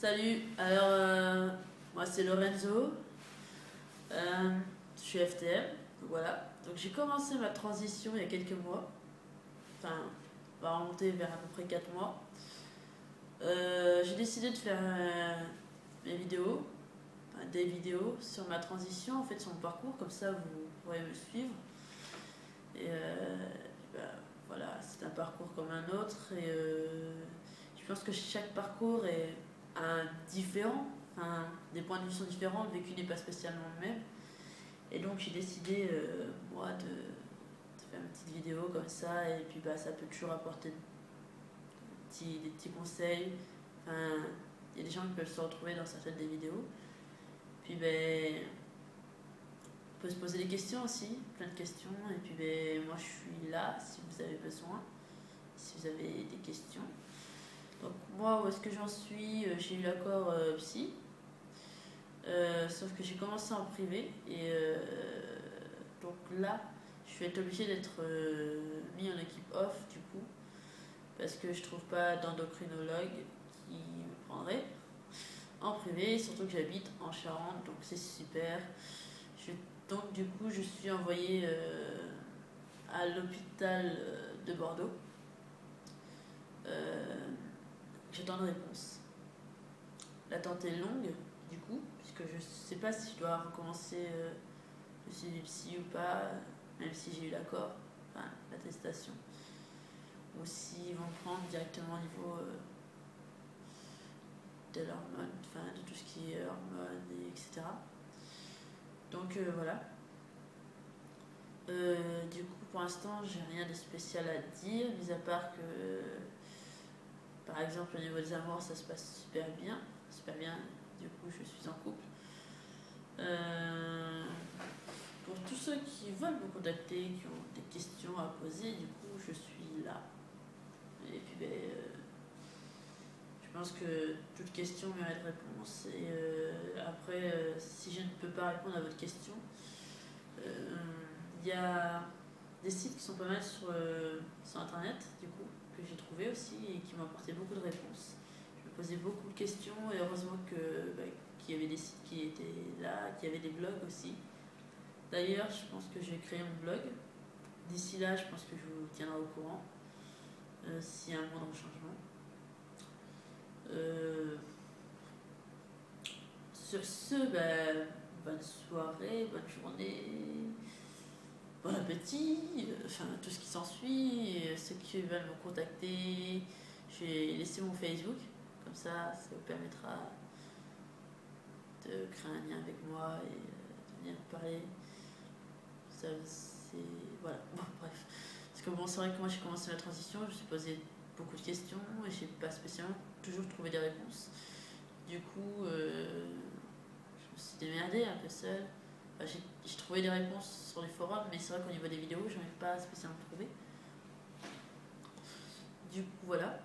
Salut, alors moi c'est Lorenzo, je suis FTM, donc voilà. Donc j'ai commencé ma transition il y a quelques mois, enfin on va remonter vers à peu près 4 mois. J'ai décidé de faire mes vidéos, enfin, des vidéos sur ma transition, en fait sur mon parcours, comme ça vous pourrez me suivre. Et bah, voilà, c'est un parcours comme un autre et je pense que chaque parcours est différent, enfin, des points de vue sont différents, le vécu n'est pas spécialement le même. Et donc j'ai décidé, moi, de faire une petite vidéo comme ça, et puis bah, ça peut toujours apporter des petits conseils. Enfin, il y a des gens qui peuvent se retrouver dans certaines des vidéos. Puis ben, on peut se poser des questions aussi, plein de questions. Et puis ben, moi je suis là si vous avez besoin, si vous avez des questions. Donc moi, où est-ce que j'en suis? J'ai eu l'accord psy, sauf que j'ai commencé en privé et donc là, je vais être obligée d'être mis en équipe off du coup, parce que je trouve pas d'endocrinologue qui me prendrait en privé, surtout que j'habite en Charente, donc c'est super. Donc du coup, je suis envoyée à l'hôpital de Bordeaux. J'attends une réponse. L'attente est longue, du coup, puisque je sais pas si je dois recommencer le suivi psy ou pas, même si j'ai eu l'accord, enfin l'attestation, ou s'ils vont prendre directement au niveau de l'hormone, enfin de tout ce qui est hormones, etc. Donc voilà. Du coup, pour l'instant, j'ai rien de spécial à dire, mis à part que, par exemple, au niveau des amours, ça se passe super bien. Super bien, du coup, je suis en couple. Pour tous ceux qui veulent me contacter, qui ont des questions à poser, du coup, je suis là. Et puis, ben, je pense que toute question mérite réponse. Et après, si je ne peux pas répondre à votre question, il y a des sites qui sont pas mal sur internet, du coup, que j'ai trouvé aussi et qui m'ont apporté beaucoup de réponses. Je me posais beaucoup de questions et heureusement qu'il y avait des sites qui étaient là, qu'il y avait des blogs aussi. D'ailleurs, je pense que je vais créer mon blog. D'ici là, je pense que je vous tiendrai au courant s'il y a un moindre changement. Sur ce, bonne soirée, bonne journée, bon appétit, enfin tout ce qui s'ensuit. Ceux qui veulent me contacter, je vais laisser mon Facebook, comme ça vous permettra de créer un lien avec moi et de venir parler. Ça, c'est. Voilà, bon, bref. Parce que bon, c'est vrai que moi j'ai commencé la transition, je me suis posé beaucoup de questions et j'ai pas spécialement toujours trouvé des réponses. Du coup, je me suis démerdée un peu seule. Enfin, j'ai trouvé des réponses sur les forums, mais c'est vrai qu'au niveau des vidéos, j'en ai pas spécialement trouvé. Du coup, voilà.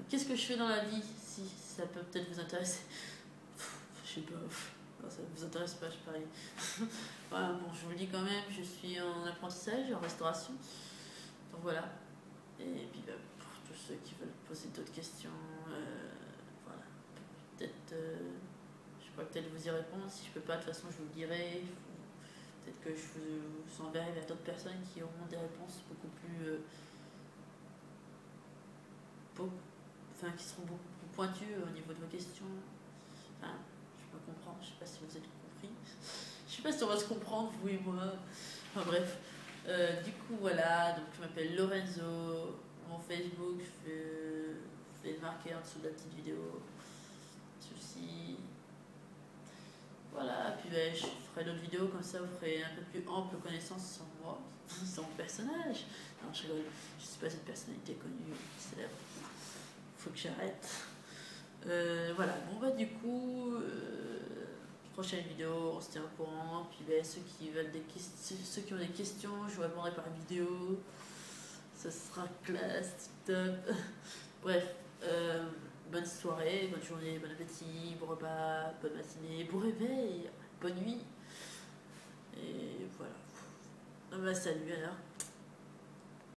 Qu'est-ce que je fais dans la vie? Si ça peut peut-être vous intéresser. Je sais pas. Non, ça ne vous intéresse pas, je parie. Voilà, bon, je vous le dis quand même, je suis en apprentissage, en restauration. Donc voilà. Et puis pour tous ceux qui veulent poser d'autres questions, voilà. Peut-être, je pourrais peut-être vous y répondre. Si je peux pas, de toute façon, je vous le dirai. Peut-être que je vous enverrai vers d'autres personnes qui auront des réponses beaucoup plus. Enfin, qui seront beaucoup plus pointues au niveau de vos questions. Enfin, je me comprends, je sais pas si vous êtes compris. Je sais pas si on va se comprendre, vous et moi. Enfin bref. Du coup, voilà. Donc, je m'appelle Lorenzo. Mon Facebook, je vais le marquer en dessous de la petite vidéo. Ceci. Voilà. Puis, je ferai d'autres vidéos comme ça, vous ferez un peu plus ample connaissance sur moi, sur mon personnage. Non, je rigole. Je suis pas une personnalité connue, célèbre. Faut que j'arrête. Voilà. Bon, bah, du coup. Prochaine vidéo, on se tient au courant. Puis ceux qui veulent ceux qui ont des questions, je vous répondrai par vidéo. Ça sera classe, top. Bref, bonne soirée, bonne journée, bon appétit, bon repas, bonne matinée, bon réveil, bonne nuit. Et voilà. Salut alors.